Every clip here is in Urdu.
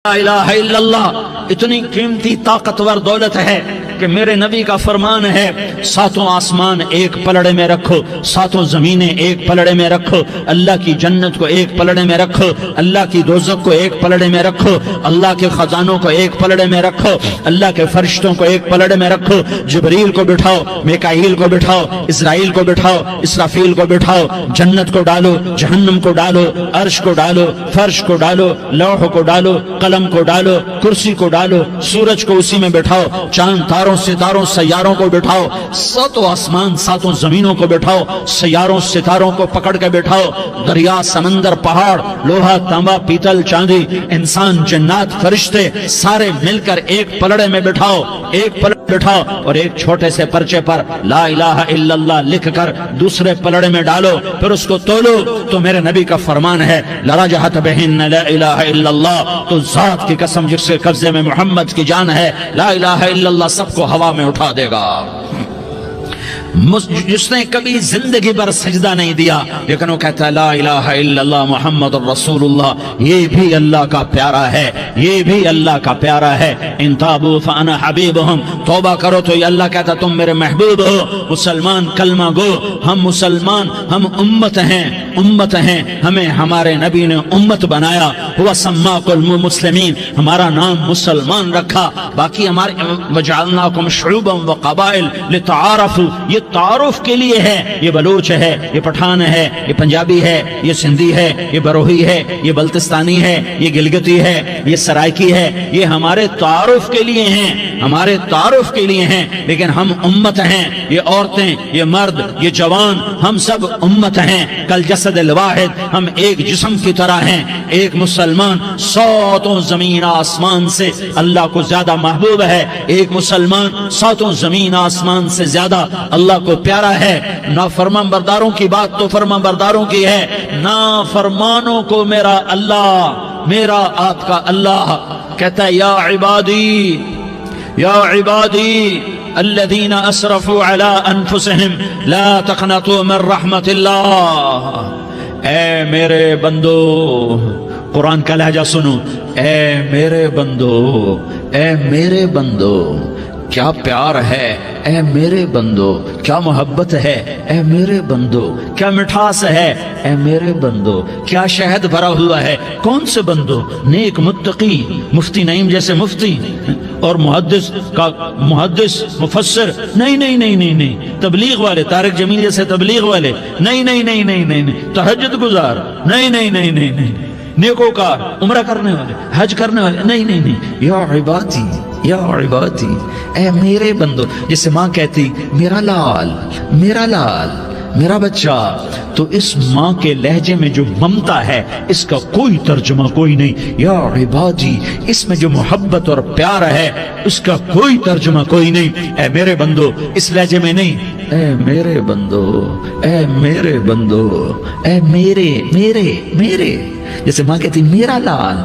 لا الہ الا اللہ اتنی قیمتی طاقتور دولت ہے کہ میرے نبی کا فرمان ہے، ساتوں آسمان ایک پلڑے میں رکھو، ساتوں زمینیں ایک پلڑے میں رکھو، اللہ کی جنت کو ایک پلڑے میں رکھو، اللہ کی دوزخ کو ایک پلڑے میں رکھو، اللہ کے خزانوں کو ایک پلڑے میں رکھو، اللہ کے فرشتوں کو ایک پلڑے میں رکھو، جبریل کو بٹھاؤ، میکائیل کو بٹھاؤ، اسرائیل کو بٹھاؤ، اسرافیل کو بٹھاؤ، جنت کو ڈالو، جہنم کو ڈالو، عرش کو ڈالو، فرش کو ڈالو، لوح کو ڈالو، قلم کو ڈالو، کرسی کو ڈالو، سورج کو اسی میں بٹھاؤ، چاند تاروں ستاروں سیاروں کو بٹھاؤ، ساتوں آسمان ساتوں زمینوں کو بٹھاؤ، سیاروں ستاروں کو پکڑ کے بٹھاؤ، دریا سمندر پہاڑ لوہا تانبا پیتل چاندی انسان جنات فرشتے سارے مل کر ایک پلڑے میں بٹھاؤ، ایک پلڑے بٹھاؤ اور ایک چھوٹے سے پرچے پر لا الہ الا اللہ لکھ کر دوسرے پلڑے میں ڈالو، پھر اس کو تولو تو میرے نبی کا فرمان ہے لرجحت بہن لا الہ الا اللہ، تو ذات کی قسم جس کے قبضے میں محمد کی جان ہے لا الہ الا اللہ سب کو ہوا میں اٹھا دے گا۔ جس نے کبھی زندگی پر سجدہ نہیں دیا لیکن وہ کہتا ہے لا الہ الا اللہ محمد الرسول اللہ، یہ بھی اللہ کا پیارا ہے، یہ بھی اللہ کا پیارا ہے۔ ان تابوا فانا حبیبہم، توبہ کرو تو یہ اللہ کہتا تم میرے محبوب ہو۔ مسلمان کلمہ گو، ہم مسلمان، ہم امت ہیں، امت ہیں، ہمیں ہمارے نبی نے امت بنایا، ہوا سماکم المسلمین، ہمارا نام مسلمان رکھا، باقی ہمارے وجعلناکم شعوبا وقبائل لتعارفوا، یہ تعارف کے لیے ہے، یہ بلوچ ہے، یہ پٹھان ہے، یہ پنجابی ہے، یہ سندھی ہے، یہ بروہی ہے، یہ بلتستانی ہے، یہ گلگتی ہے، یہ سرائکی ہے، یہ ہمارے تعارف کے لیے ہیں، ہمارے تعارف کے لیے ہیں، لیکن ہم امت ہیں، یہ عورتیں، یہ مرد، یہ جوان، ہم سب امت ہیں، کل جسد الواحد، ہم ایک جسم کی طرح ہیں۔ ایک مسلمان ساتوں زمین آسمان سے اللہ کو زیادہ محبوب ہے، ایک مسلمان ساتوں زمین آسمان سے زیادہ اللہ کو پیارا ہے۔ نافرمان برداروں کی بات تو فرمان برداروں کی ہے، نافرمانوں کو میرا اللہ، میرا آپ کا اللہ کہتا ہے یا عبادی، یا عبادی الذین اسرفوا علی انفسہم لا تقنطوا من رحمت اللہ، اے میرے بندو، قرآن کا لہجہ سنو، اے میرے بندو، اے میرے بندو، کیا پیار ہے، اے میرے بندو، کیا محبت ہے، اے میرے بندو، کیا مٹھاس ہے، اے میرے بندو، کیا شہد بھرا ہوا ہے۔ کون سے بندو؟ نیک متقی، مفتی نعیم جیسے مفتی اور محدث مفسر، نہیں نہیں نہیں نہیں نہیں، تبلیغ والے طارق جمیل جیسے تبلیغ والے، نہیں نہیں نہیں نہیں نہیں، تہجد گزار، نہیں نہیں نہیں نہیں نہیں، نیکوکار، عمرہ کرنے والے، حج کرنے والے، نہیں نہیں نہیں، یا عبادی، یا عبادی، اے میرے بندو، جسے ماں کہتی میرا لال، میرا لال، میرا بچہ، تو اس ماں کے لہجے میں جو ممتا ہے اس کا کوئی ترجمہ کوئی نہیں۔ یا عبادی، اس میں جو محبت اور پیار ہے اس کا کوئی ترجمہ کوئی نہیں۔ اے میرے بندو، اس لہجے میں نہیں، اے میرے بندو، اے میرے بندو، اے میرے میرے میرے، جیسے ماں کہتی میرا لال،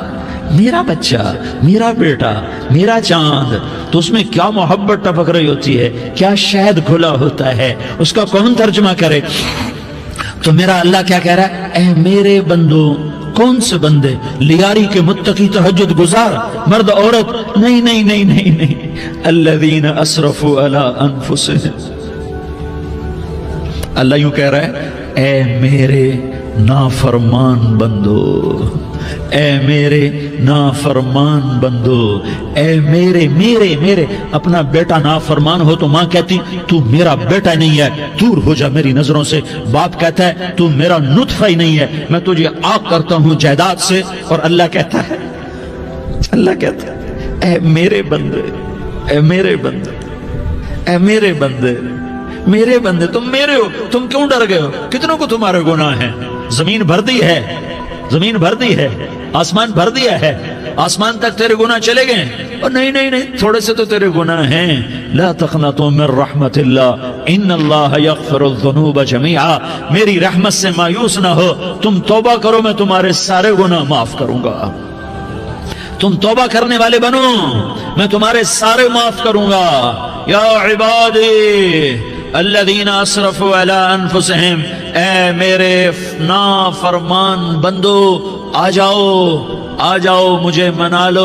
میرا بچہ، میرا بیٹا، میرا چاند، تو اس میں کیا محبت ٹپک رہی ہوتی ہے، کیا شہد گھلا ہوتا ہے، اس کا کون ترجمہ کرے؟ تو میرا اللہ کیا کہہ رہا ہے، اے میرے بندو، کون سے بندے؟ لیاری کے متقی تہجد گزار، مرد عورت، نہیں نہیں نہیں نہیں نہیں، الذین اسرفوا علی انفسہم، اللہ یوں کہہ رہا ہے اے میرے نافرمان بندو، اے میرے نافرمان بندو، اے میرے میرے میرے، اپنا بیٹا نافرمان ہو تو ماں کہتی تو میرا بیٹا نہیں ہے، دور ہو جا میری نظروں سے۔ باپ کہتا ہے تو میرا نطفہ ہی نہیں ہے، میں تجھے آگ کرتا ہوں جائیداد سے۔ اور اللہ کہتا ہے، اللہ کہتا ہے اے میرے بندے، اے میرے بندے، اے میرے بندے، میرے بندے، تم میرے ہو، تم کیوں ڈر گئے ہو؟ کتنوں کو تمہارے گناہ ہیں؟ زمین بھر دی ہے، زمین بھر دی ہے، آسمان بھر دیا ہے، آسمان تک تیرے گناہ چلے گئے، اور نہیں نہیں نہیں، تھوڑے سے تو تیرے گناہ ہیں۔ لا تقنطوا من رحمت اللہ ان اللہ یغفر الذنوب جميعا، میری رحمت سے مایوس نہ ہو، تم توبہ کرو میں تمہارے سارے گناہ معاف کروں گا، تم توبہ کرنے والے بنو میں تمہارے سارے معاف کروں گا۔ یا عبادی الذین اسرفوا علی انفسہم، اے میرے نافرمان بندو، آ جاؤ مجھے منا لو۔